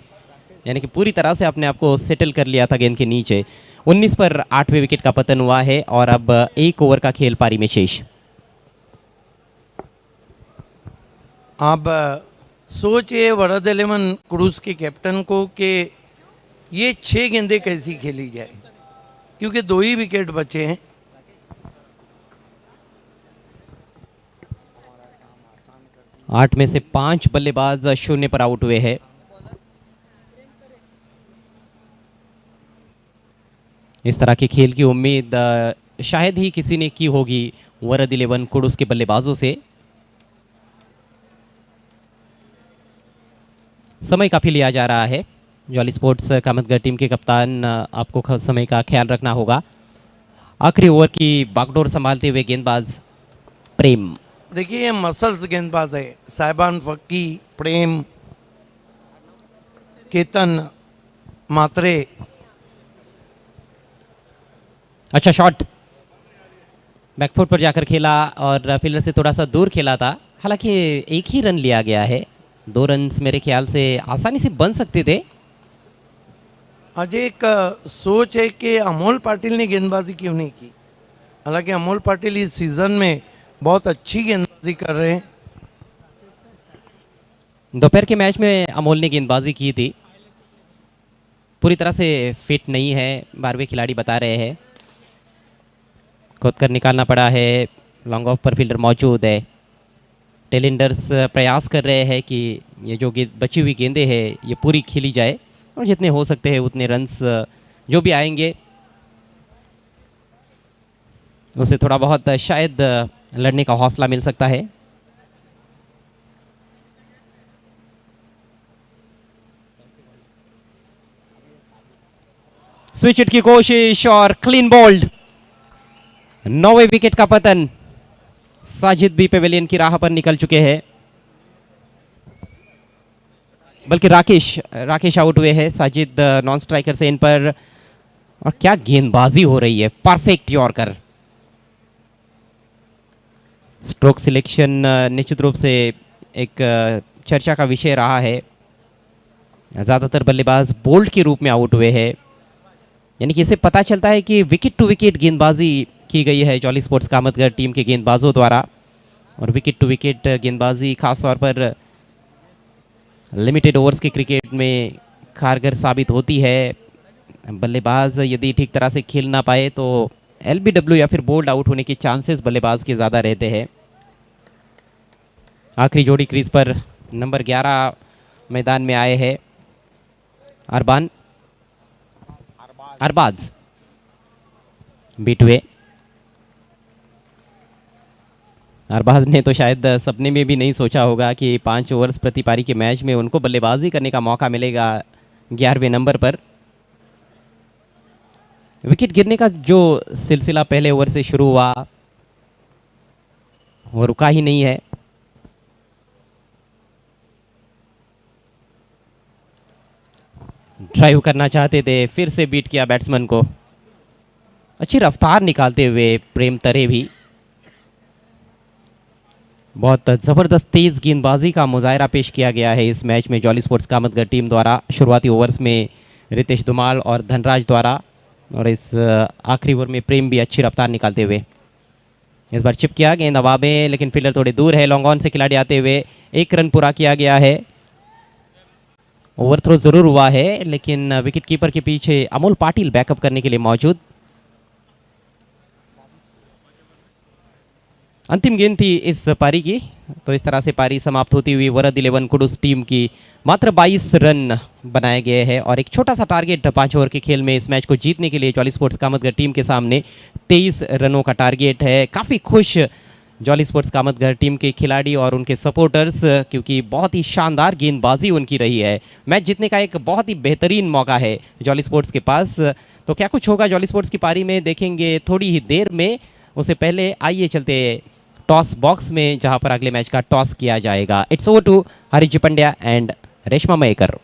यानी कि पूरी तरह से अपने आप को सेटल कर लिया था गेंद के नीचे। 19 पर 8वें विकेट का पतन हुआ है और अब एक ओवर का खेल पारी में शेष। अब सोचिए वड़द 11 क्रूज के कैप्टन को कि ये 6 गेंदें कैसी खेली जाए, क्योंकि 2 ही विकेट बचे हैं। आठ में से 5 बल्लेबाज शून्य पर आउट हुए हैं। इस तरह के खेल की उम्मीद शायद ही किसी ने की होगी वरद 11 कुडुस के बल्लेबाजों से। समय काफी लिया जा रहा है। जॉली स्पोर्ट्स कामतगढ़ टीम के कप्तान, आपको समय का ख्याल रखना होगा। आखिरी ओवर की बागडोर संभालते हुए गेंदबाज प्रेम। देखिए ये मसल्स गेंदबाज है, साहिबान फक्की, प्रेम, केतन मात्रे। अच्छा शॉट, बैकफुट पर जाकर खेला और फील्डर से थोड़ा सा दूर खेला था। हालांकि एक ही रन लिया गया है, 2 रन्स मेरे ख्याल से आसानी से बन सकते थे। आज एक सोच है कि अमोल पाटिल ने गेंदबाजी क्यों नहीं की। हालांकि अमोल पाटिल इस सीजन में बहुत अच्छी गेंदबाजी कर रहे हैं। दोपहर के मैच में अमोल ने गेंदबाजी की थी, पूरी तरह से फिट नहीं है, 12वें खिलाड़ी बता रहे हैं। खोदकर निकालना पड़ा है, लॉन्ग ऑफ पर फील्डर मौजूद है। टेलेंडर्स प्रयास कर रहे हैं कि ये जो बची हुई गेंदें हैं ये पूरी खेली जाए और जितने हो सकते हैं उतने रन्स जो भी आएंगे उसे थोड़ा बहुत शायद लड़ने का हौसला मिल सकता है। स्विच हिट की कोशिश और क्लीन बोल्ड। 9वें विकेट का पतन। साजिद भी पेवेलियन की राह पर निकल चुके हैं, बल्कि राकेश आउट हुए हैं। साजिद नॉन स्ट्राइकर से इन पर, और क्या गेंदबाजी हो रही है, परफेक्ट यॉर्कर। स्ट्रोक सिलेक्शन निश्चित रूप से एक चर्चा का विषय रहा है। ज्यादातर बल्लेबाज बोल्ड के रूप में आउट हुए हैं, यानी कि इससे पता चलता है कि विकेट टू विकेट गेंदबाजी की गई है जॉली स्पोर्ट्स कामतगढ़ टीम के गेंदबाजों द्वारा। और विकेट टू विकेट गेंदबाजी खासतौर पर लिमिटेड ओवर्स के क्रिकेट में कारगर साबित होती है। बल्लेबाज यदि ठीक तरह से खेल ना पाए तो एलबीडब्ल्यू या फिर बोल्ड आउट होने के चांसेस बल्लेबाज के ज़्यादा रहते हैं। आखिरी जोड़ी क्रीज पर नंबर 11 मैदान में आए हैं अरबाज बीटवे। अरबाज ने तो शायद सपने में भी नहीं सोचा होगा कि 5 ओवर्स प्रति पारी के मैच में उनको बल्लेबाजी करने का मौका मिलेगा 11वें नंबर पर। विकेट गिरने का जो सिलसिला पहले ओवर से शुरू हुआ वो रुका ही नहीं है। ड्राइव करना चाहते थे, फिर से बीट किया बैट्समैन को। अच्छी रफ्तार निकालते हुए प्रेम तरे भी बहुत ज़बरदस्त तेज़ गेंदबाजी का मुजाहरा पेश किया गया है इस मैच में जॉली स्पोर्ट्स कामतगढ़ टीम द्वारा। शुरुआती ओवर्स में रितेश धुमाल और धनराज द्वारा, और इस आखिरी ओवर में प्रेम भी अच्छी रफ्तार निकालते हुए। इस बार चिप किया, गेंद हवा में, लेकिन फील्डर थोड़े दूर है। लॉन्ग ऑन से खिलाड़ी आते हुए 1 रन पूरा किया गया है। ओवर थ्रो जरूर हुआ है, लेकिन विकेट कीपर के पीछे अमोल पाटिल बैकअप करने के लिए मौजूद। अंतिम गेंद थी इस पारी की, तो इस तरह से पारी समाप्त होती हुई वरद 11 कुडुस टीम की मात्र 22 रन बनाए गए हैं और एक छोटा सा टारगेट 5 ओवर के खेल में इस मैच को जीतने के लिए जॉली स्पोर्ट्स कामतगढ़ टीम के सामने 23 रनों का टारगेट है। काफ़ी खुश जॉली स्पोर्ट्स कामतगढ़ टीम के खिलाड़ी और उनके सपोर्टर्स, क्योंकि बहुत ही शानदार गेंदबाजी उनकी रही है। मैच जीतने का एक बहुत ही बेहतरीन मौका है जॉली स्पोर्ट्स के पास। तो क्या कुछ होगा जॉली स्पोर्ट्स की पारी में, देखेंगे थोड़ी ही देर में। उससे पहले आइए चलते टॉस बॉक्स में, जहां पर अगले मैच का टॉस किया जाएगा। It's over to Harish Pandya and Reshma Mayekar.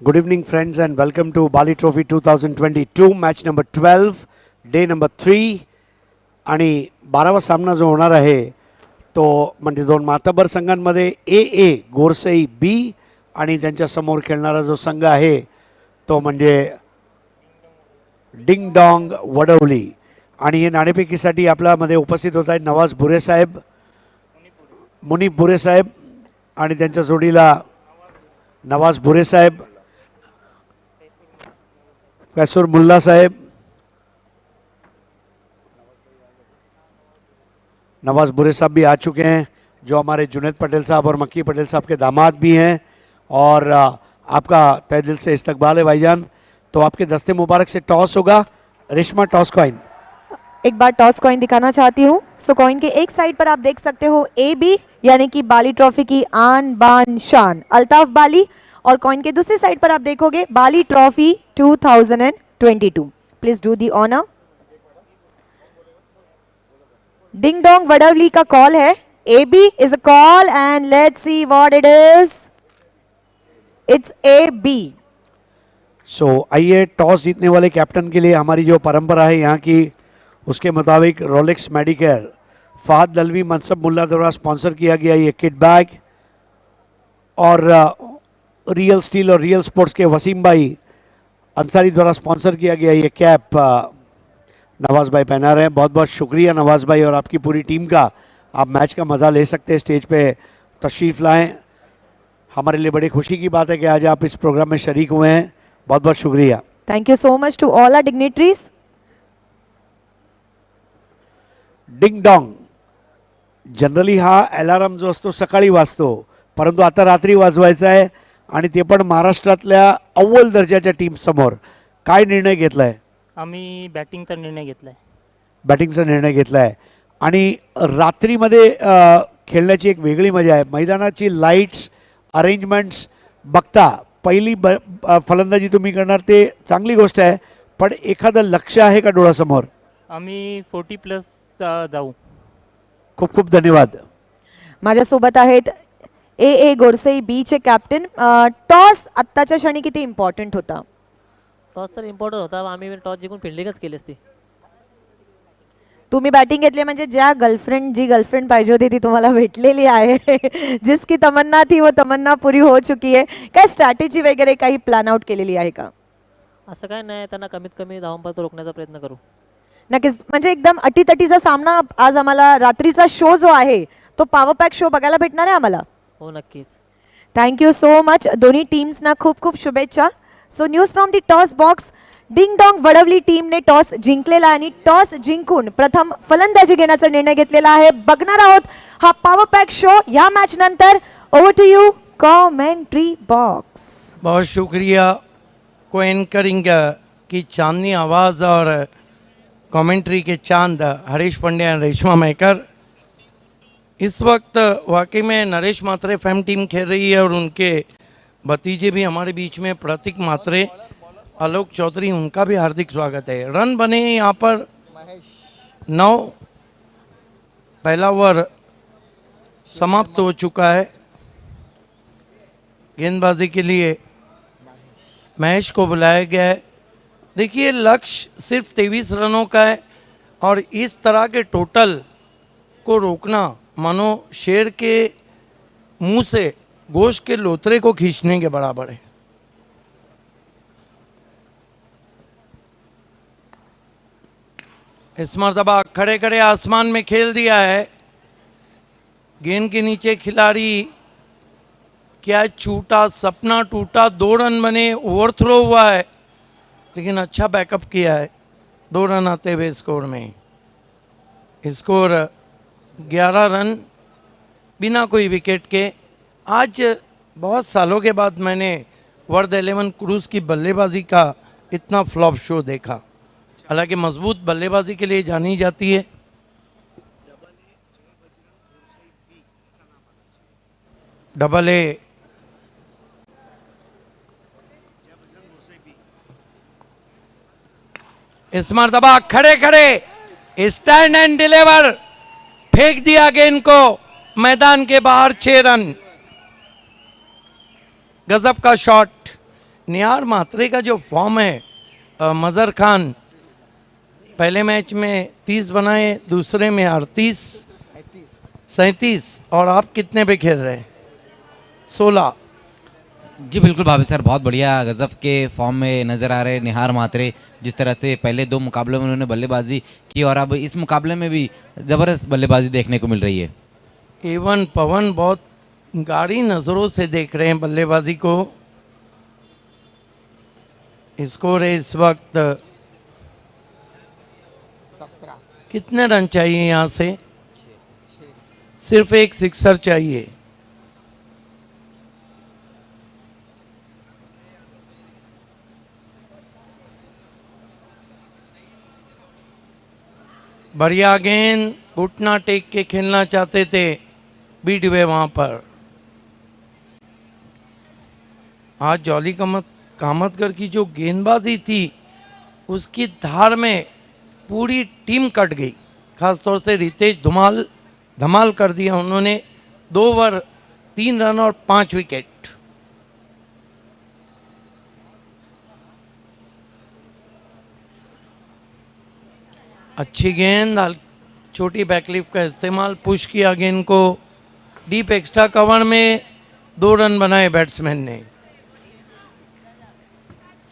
Good evening, friends, and welcome to Bali Trophy 2022, match number 12, day number 3. आणि 12वा सामना जो होणार आहे तो म्हणजे दोन मातबर संघांमध्ये AA गोरसई B आणि त्यांच्या समोर खेळणारा जो संघ आहे तो म्हणजे डिंग डॉंग वडवली. आणि हे नाणेफेकीसाठी आपल्यामध्ये उपस्थित होत आहेत नवाज बुरे साहेब, मुनीफ बुरे साहेब आणि त्यांच्या जोडीला नवाज बुरे साहेब, कैसूर मुल्ला साहेब, नवाज बुरे साहब भी आ चुके हैं जो हमारे जुनैद पटेल साहब और मक्की पटेल साहब के दामाद भी हैं. और आपका तहे दिल से इस्तकबाल है भाईजान. तो आपके दस्ते मुबारक से टॉस होगा. Reshma, toss coin. एक बार टॉस कॉइन दिखाना चाहती हूँ. सो कॉइन के एक साइड पर आप देख सकते हो AB यानी कि बाली ट्रॉफी की आन बान शान अल्ताफ बाली, और कॉइन के दूसरी साइड पर आप देखोगे Bali trophy 2022. Please do the honour. Ding dong Vadavali का कॉल है. AB is a call and let's see what it is. It's AB. So आइए, टॉस जीतने वाले कैप्टन के लिए हमारी जो परंपरा है यहाँ की उसके मुताबिक रोलेक्स मेडिकेयर फहद दलवी मनसब मुल्ला द्वारा स्पॉन्सर किया गया ये किट बैग, और रियल स्टील और रियल स्पोर्ट्स के वसीम भाई अंसारी द्वारा स्पॉन्सर किया गया ये कैप नवाज भाई पहना रहे हैं. बहुत बहुत शुक्रिया नवाज भाई और आपकी पूरी टीम का. आप मैच का मज़ा ले सकते हैं, स्टेज पे तशरीफ़ लाएं. हमारे लिए बड़ी खुशी की बात है कि आज आप इस प्रोग्राम में शरीक हुए हैं. बहुत बहुत शुक्रिया. Thank you so much to all our dignitaries. Ding dong generally हा अलार्म जो असतो सकाळी वाजतो, परंतु आता रात्री वाजवायचा आहे आणि ते पण महाराष्ट्रातल्या अव्वल दर्जाच्या टीम समोर. काय निर्णय घेतलाय? आम्ही बॅटिंगचा निर्णय घेतला आहे. बॅटिंगचा निर्णय घेतलाय आणि रात्रीमध्ये खेळण्याची एक वेगळी मजा आहे. मैदानाची लाईट्स अरेंजमेंट्स बघता पहिली फलंदाजी तुम्ही करणार ते चांगली गोष्ट आहे, पण एखादं लक्ष आहे का डोळ्यासमोर? आम्ही 40+ जाऊ. खूप खूप धन्यवाद. माझ्यासोबत आहेत AA गोरसई B चे कॅप्टन. टॉस आत्ताच्या क्षणी किती इम्पॉर्टंट होता? टॉस तर इम्पॉर्टंट होता. आम्ही टॉस जिंकून फिल्डिंगच केली असती. तुम्ही बॅटिंग घेतली म्हणजे जी गर्लफ्रेंड पाहिजे होती ती तुम्हाला भेटलेली आहे. जिसकी तमन्ना थी वो तमन्ना पूरी हो चुकी है. काय स्ट्रॅटेजी वगैरे काही प्लॅन आउट केलेली आहे का? असं काय नाही, त्यांना कमीत कमी धावांपर्यंत रोखण्याचा प्रयत्न करू. नक्कीच, म्हणजे एकदम अटीतटीचा सामना. आज आम्हाला रात्रीचा शो जो आहे तो पॉवर पॅक शो बघायला भेटणार आहे आम्हाला. हो नक्कीच. Thank you so much. दोन्ही टीम्सना खूप खूप शुभेच्छा. So news from the toss box. Ding dong Vadavali टीमने टॉस जिंकलेला आणि टॉस जिंकून प्रथम फलंदाजी घेण्याचा निर्णय घेतलेला आहे. बघणार आहोत हा पॉवर पॅक शो या मॅच नंतर. Over to you commentary box. बहुत शुक्रिया को एंकरिंग की चांदनी आवाज़ और कमेंट्री के चांद हरीश पांड्या और रेशमा मेकर. इस वक्त वाकई में नरेश मात्रे फैम टीम खेल रही है और उनके भतीजे भी हमारे बीच में, प्रतीक मात्रे, आलोक चौधरी, उनका भी हार्दिक स्वागत है. रन बने यहाँ पर 9. पहला ओवर समाप्त हो चुका है. गेंदबाजी के लिए महेश को बुलाया गया है. देखिए, लक्ष्य सिर्फ 23 रनों का है और इस तरह के टोटल को रोकना मानो शेर के मुंह से गोश्त के लोथरे को खींचने के बराबर है. इस मरतबा खड़े खड़े आसमान में खेल दिया है. गेंद के नीचे खिलाड़ी, क्या छूटा, सपना टूटा. 2 रन बने, ओवर थ्रो हुआ है लेकिन अच्छा बैकअप किया है. 2 रन आते हुए स्कोर में. स्कोर 11 रन बिना कोई विकेट के. आज बहुत सालों के बाद मैंने वर्ल्ड 11 क्रूज की बल्लेबाजी का इतना फ्लॉप शो देखा. हालांकि मजबूत बल्लेबाजी के लिए जानी जाती है. AA इस मरतबा खड़े खड़े स्टैंड एंड डिलीवर, फेंक दिया गेंद को मैदान के बाहर. 6 रन. गजब का शॉट. निहार मात्रे का जो फॉर्म है, मज़र खान पहले मैच में 30 बनाए, दूसरे में 38, 37, और आप कितने पे खेल रहे हैं? 16। जी बिल्कुल भाभी सर, बहुत बढ़िया गजब के फॉर्म में नज़र आ रहे निहार मात्रे। जिस तरह से पहले 2 मुकाबलों में उन्होंने बल्लेबाजी की और अब इस मुकाबले में भी ज़बरदस्त बल्लेबाजी देखने को मिल रही है। एवन पवन बहुत गाढ़ी नज़रों से देख रहे हैं बल्लेबाजी को। स्कोर है इस वक्त, कितने रन चाहिए यहाँ से? सिर्फ एक सिक्सर चाहिए। बढ़िया गेंद, घुटना टेक के खेलना चाहते थे बीट हुए वहां पर। आज जॉली कामतगर की जो गेंदबाजी थी उसकी धार में पूरी टीम कट गई। खासतौर से रितेश धमाल कर दिया उन्होंने। 2 ओवर 3 रन और 5 विकेट। अच्छी गेंद, छोटी बैकलिफ्ट का इस्तेमाल, पुश किया गेंद को डीप एक्स्ट्रा कवर में। 2 रन बनाए बैट्समैन ने।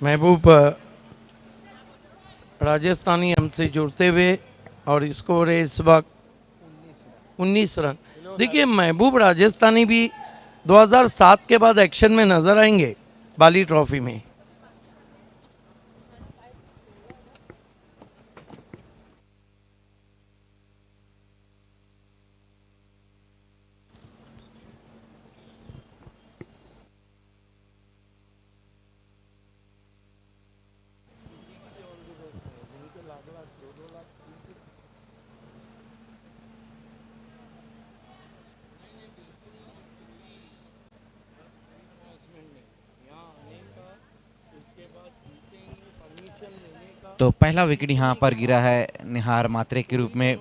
महबूब राजस्थानी हमसे जुड़ते हुए, और स्कोर है इस वक्त 19 रन। देखिए महबूब राजस्थानी भी 2007 के बाद एक्शन में नजर आएंगे बाली ट्रॉफी में। तो पहला विकेट यहाँ पर गिरा है निहार मात्रे के रूप में।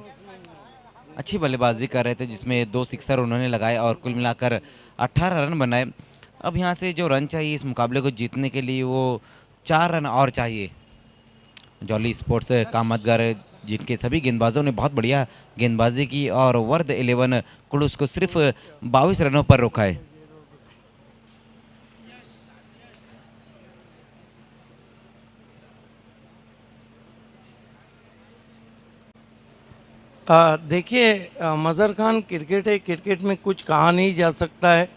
अच्छी बल्लेबाजी कर रहे थे जिसमें 2 सिक्सर उन्होंने लगाए और कुल मिलाकर 18 रन बनाए। अब यहाँ से जो रन चाहिए इस मुकाबले को जीतने के लिए वो 4 रन और चाहिए। जॉली स्पोर्ट्स कामतगर जिनके सभी गेंदबाजों ने बहुत बढ़िया गेंदबाजी की और वर्द 11 कुडूस को सिर्फ 22 रनों पर रोका है। देखिए मज़र खान, क्रिकेट है, क्रिकेट में कुछ कहा नहीं जा सकता है।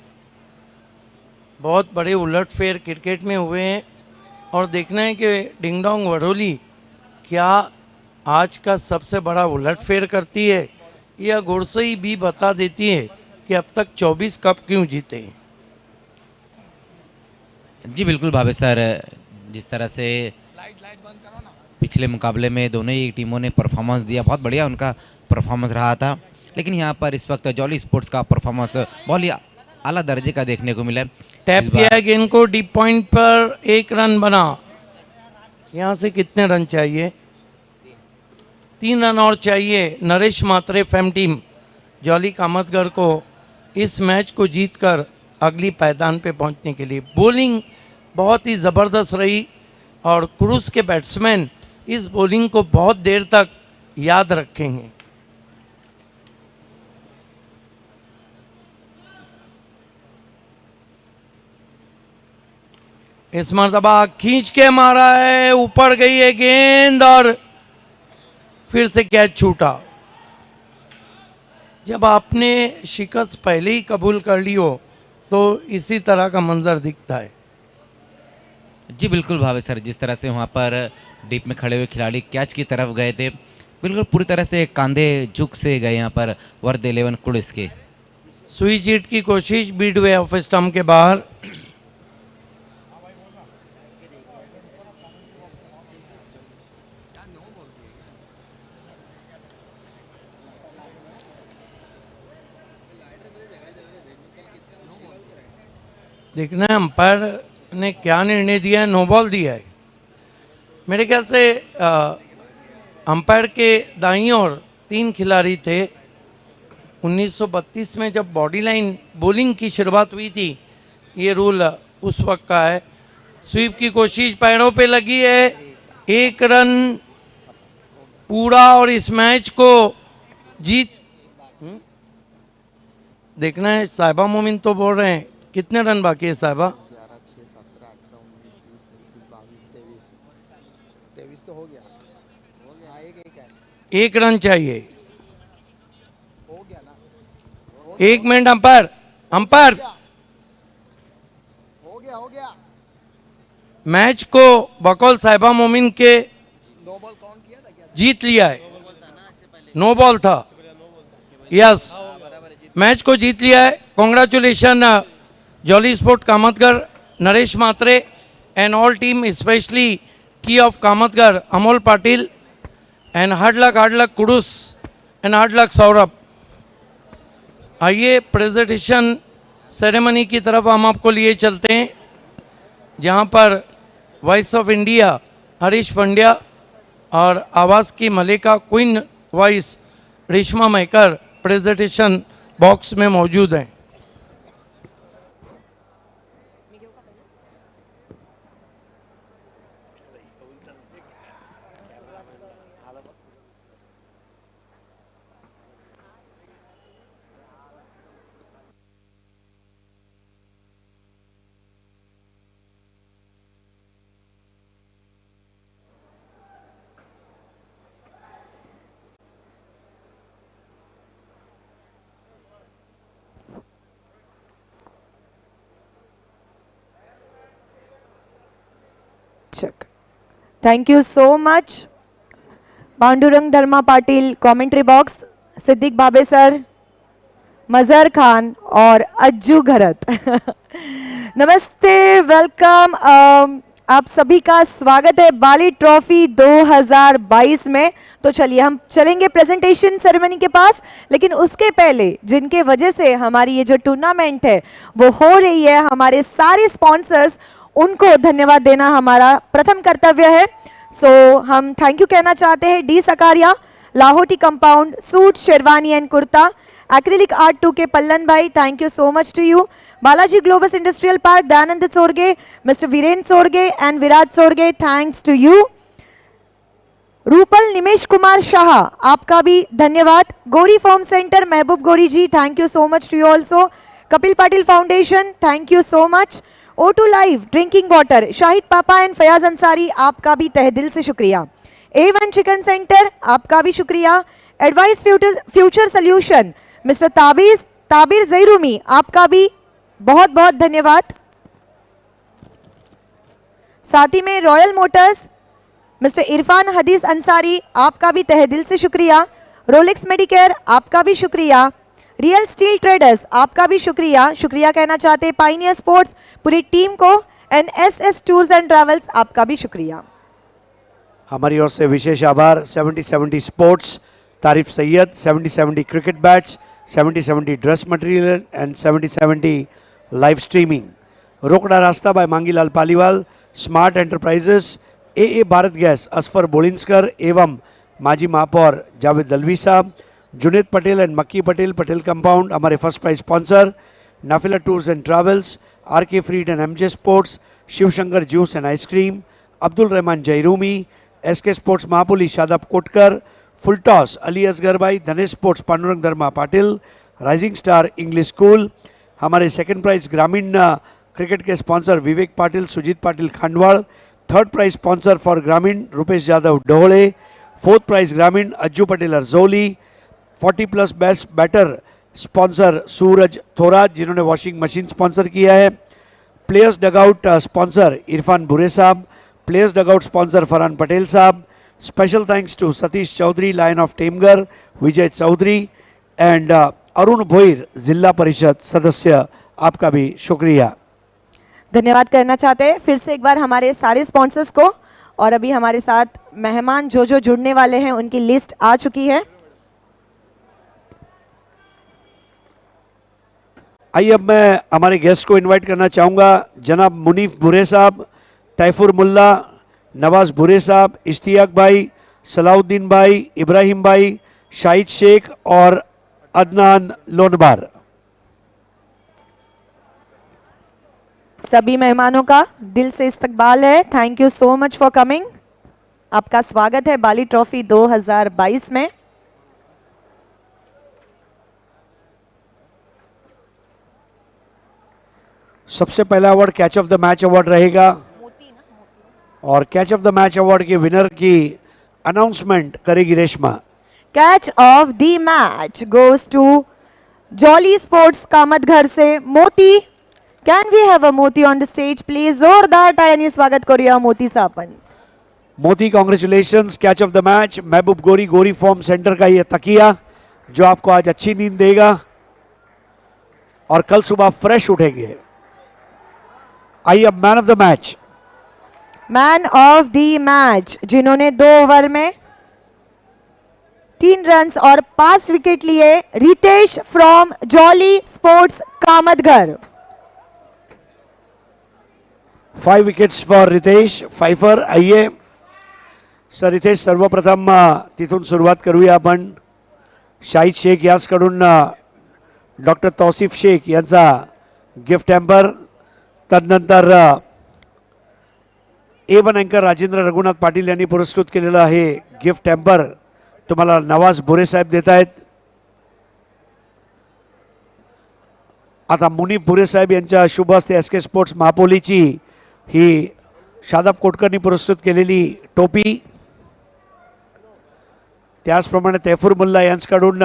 बहुत बड़े उलटफेर क्रिकेट में हुए हैं और देखना है कि डिंगडोंग वरोली क्या आज का सबसे बड़ा उलटफेर करती है या गुरसई भी बता देती है कि अब तक 24 कप क्यों जीते। जी बिल्कुल भावे सर, जिस तरह से पिछले मुकाबले में दोनों ही टीमों ने परफॉर्मेंस दिया, बहुत बढ़िया उनका परफॉर्मेंस रहा था, लेकिन यहाँ पर इस वक्त जॉली स्पोर्ट्स का परफॉर्मेंस बहुत ही आला दर्जे का देखने को मिला। टैप किया गेंद को डीप पॉइंट पर, 1 रन बना। यहाँ से कितने रन चाहिए? 3 रन और चाहिए। नरेश मात्रे फैम टीम जॉली कामतगर को इस मैच को जीतकर अगली पायदान पे पहुंचने के लिए। बॉलिंग बहुत ही ज़बरदस्त रही और क्रूज के बैट्समैन इस बॉलिंग को बहुत देर तक याद रखेंगे। इस मर्तबा खींच के मारा है, ऊपर गई है गेंद और फिर से कैच छूटा। जब आपने शिकस्त पहले ही कबूल कर ली हो तो इसी तरह का मंजर दिखता है। जी बिल्कुल भावे सर, जिस तरह से वहाँ पर डीप में खड़े हुए खिलाड़ी कैच की तरफ गए थे, बिल्कुल पूरी तरह से कंधे झुक से गए यहाँ पर वर्द 11 कुडिस के। सुई जीत की कोशिश, बीट हुए ऑफ स्टंप के बाहर। देखना है अंपायर ने क्या निर्णय दिया है। नो बॉल दिया है मेरे ख्याल से। अंपायर के दाईं ओर 3 खिलाड़ी थे। 1932 में जब बॉडी लाइन बॉलिंग की शुरुआत हुई थी, ये रूल उस वक्त का है। स्वीप की कोशिश पैरों पे लगी है, 1 रन पूरा और इस मैच को जीत देखना है। साहिबा मोमिन तो बोल रहे हैं कितने रन बाकी है साहिबा? 1 रन चाहिए। 1 मिनट अंपायर, अंपायर मैच को बकौल साहिबा मोमिन के जीत लिया है। नो बॉल था, यस, मैच को जीत लिया है। Congratulation jolly sport Kamatgar, Naresh Mhatre and all team, specially key of Kamatgar Amol Patil, and hard luck Kuddus and hard luck Saurabh. आइए प्रेजेंटेशन सेरेमनी की तरफ हम आपको लिए चलते हैं, जहां पर voice of India Harish Pandya और आवाज़ की मलिका queen voice Reshma Mekar presentation box में मौजूद हैं। check. Thank you so much. Pandurang Dharma Patil commentary box, Siddique Babe sir, मजहर खान और अज्जू घरत। नमस्ते, वेलकम। आप सभी का स्वागत है बाली ट्रॉफी 2022 में। तो चलिए हम चलेंगे प्रेजेंटेशन सेरेमनी के पास, लेकिन उसके पहले जिनके वजह से हमारी ये जो टूर्नामेंट है वो हो रही है, हमारे सारे स्पॉन्सर्स, उनको धन्यवाद देना हमारा प्रथम कर्तव्य है। सो हम थैंक यू कहना चाहते हैं D Sakaria, Lahoti compound, suit, sherwani and kurta, acrylic art 2 के Pallan bhai, thank you so much to you. Balaji globus industrial park, Dayanand Sorge, mister Virendra Sorge and Virat Sorge, thanks to you. Rupal Nimesh Kumar Shah, आपका भी धन्यवाद। Gauri form centre, Mehboob Gauri ji, thank you so much to you also. Kapil Patil foundation, thank you so much. O2 live drinking water, Shahid पापा and Fayaz Ansari, आपका भी तहे दिल से शुक्रिया। A1 चिकन सेंटर, आपका भी शुक्रिया। Advice future solution, mister Tabir Jairumi, आपका भी बहुत बहुत धन्यवाद। साथ ही में रॉयल मोटर्स, मिस्टर इरफान हदीस अंसारी, आपका भी तहे दिल से शुक्रिया। रोलेक्स मेडिकेयर, आपका भी शुक्रिया। रियल स्टील ट्रेडर्स, आपका भी शुक्रिया। शुक्रिया कहना चाहते हैं पाइनियर स्पोर्ट्स पूरी टीम को, and SS tours and travels, आपका भी शुक्रिया। हमारी ओर से विशेष आभार 70-70 sports, Tarif Sayyed, 70-70 cricket bats, 70-70 dress material and 70-70 live streaming. रोकड़ा रास्ता by Mangilal Paliwal, smart enterprises, AA Bharat gas, Asfar Bolinskar एवं माजी महापौर जावेद दलवी साहब, जुनेद पटेल एंड मक्की पटेल, पटेल कंपाउंड हमारे first prize sponsor, Nafila tours and travels, RK freed and MJ sports, Shivshankar juice and ice cream, Abdul Rahman Jairumi, SK sports Mahapoli Shadab Kotkar, full toss Ali Asgar bhai, Dhanesh sports Pandurang Dharma Patil, rising star English school, हमारे second prize ग्रामीण cricket के sponsor Vivek Patil, Sujit Patil Khandwad, third prize sponsor for ग्रामीण Rupesh Yadav Dohle, fourth prize ग्रामीण Ajju Patel अरजोली, 40+ best batter sponsor सूरज थोराज जिन्होंने washing machine sponsor किया है, players dugout sponsor Irfan Bure साहब, players dugout sponsor Farhan Patel साहब, special thanks to Satish Chaudhary lion of Temgar, Vijay Chaudhary and Arun Bhoir zila parishad सदस्य, आपका भी शुक्रिया। धन्यवाद करना चाहते हैं फिर से एक बार हमारे सारे स्पॉन्सर्स को, और अभी हमारे साथ मेहमान जो जो जुड़ने वाले हैं उनकी लिस्ट आ चुकी है। आइए अब मैं हमारे गेस्ट को इनवाइट करना चाहूँगा, जनाब मुनीफ बुरे साहब, तैफुर मुल्ला, नवाज बुरे साहब, इश्तियाक भाई, सलाउद्दीन भाई, इब्राहिम भाई, शाहिद शेख और अदनान लोनबार। सभी मेहमानों का दिल से इस्तकबाल है। Thank you so much for coming. आपका स्वागत है बाली ट्रॉफी 2022 में। सबसे पहला award catch of the match award रहेगा और catch of the match award के विनर की अनाउंसमेंट करेगी Reshma. Catch of the match goes to jolly sports Kamatghar से Moti. Can we have a मोती ऑन द स्टेज प्लीज? जोरदार टाळ्यांनी स्वागत करूया मोतीचं आपण। मोती congratulations, catch of the match. महबूब गोरी गोरी फॉर्म सेंटर का ये तकिया जो आपको आज अच्छी नींद देगा और कल सुबह फ्रेश उठेंगे। आइए अब man of the match. Man of the match जिन्होंने 2 ओवर में 3 रन्स और 5 विकेट लिए, Ritesh from jolly sports Kamatghar. 5 wickets for Ritesh fifer. आइए सर रितेश, सर्वप्रथम तिथून सुरुवात करूया आपण। शाहिद शेख यासकडून डॉक्टर तौसिफ शेख यांचा गिफ्ट हॅम्पर, तदनंतर A1 अँकर राजेंद्र रघुनाथ पाटील यांनी पुरस्कृत केलेलं आहे गिफ्ट हॅम्पर तुम्हाला नवाज भुरे साहेब देत आहेत। आता मुनीफ भुरे साहेब यांच्या शुभ हस्ते SK स्पोर्ट्स महापोलीची ही शादाब कोटकरनी पुरस्कृत केलेली टोपी, त्याचप्रमाणे तैफूर मुल्ला यांच्याकडून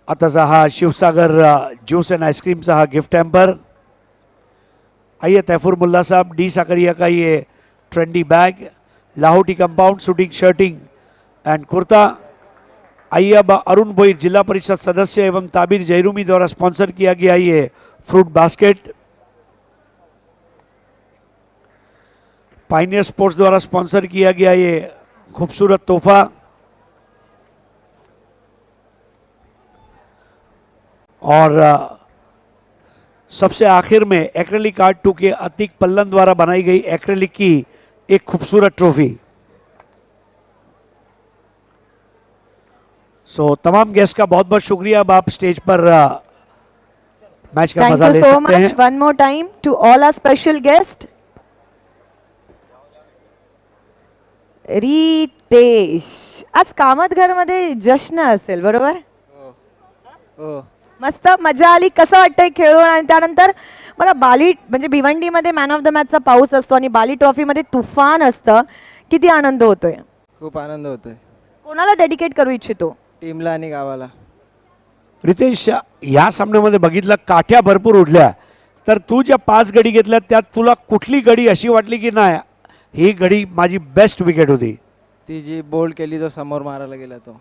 आताचा हा शिवसागर ज्यूस एंड आइसक्रीमचा हा गिफ्ट हॅम्पर। आइए तैफूर मुल्ला साहब, डी साकरिया का ये trendy bag, Lahoti compound shooting shirting and kurta. आइए अब अरुण भोईर, जिला परिषद सदस्य एवं ताबिर जयरूमी द्वारा स्पॉन्सर किया गया ये फ्रूट बास्केट। पाइनियर स्पोर्ट्स द्वारा स्पॉन्सर किया गया ये खूबसूरत तोहफा। और सबसे आखिर में एक्रेलिक आर्ट 2 के अतीक पल्लन द्वारा बनाई गई एक्रेलिक की एक खूबसूरत ट्रॉफी। सो तमाम गेस्ट का बहुत बहुत शुक्रिया। अब आप स्टेज पर मैच का थैंक मजा यू ले सो सकते मच हैं। One more time to all our special guest. Ritesh, आज कामतघर मध्ये जश्न असेल बरोबर? मस्त मजा आली। कसं वाटतंय खेळून? आणि त्यानंतर मला बाली म्हणजे भिवंडीमध्ये मॅन ऑफ द मॅचचा पाऊस असतो आणि बाली ट्रॉफीमध्ये तुफान असतं, किती आनंद होतोय? खूप आनंद होतोय। कोणाला डेडिकेट करू इच्छितो? टीमला आणि गावाला। रितेश, या सामन्यामध्ये बघितलं काठ्या भरपूर उडल्या, तर तू ज्या 5 गडी घेतल्या त्यात तुला कुठली गडी अशी वाटली की नाही ही गडी माझी बेस्ट विकेट होती? ती जी बोल्ड केली जो समोर मारायला गेला तो।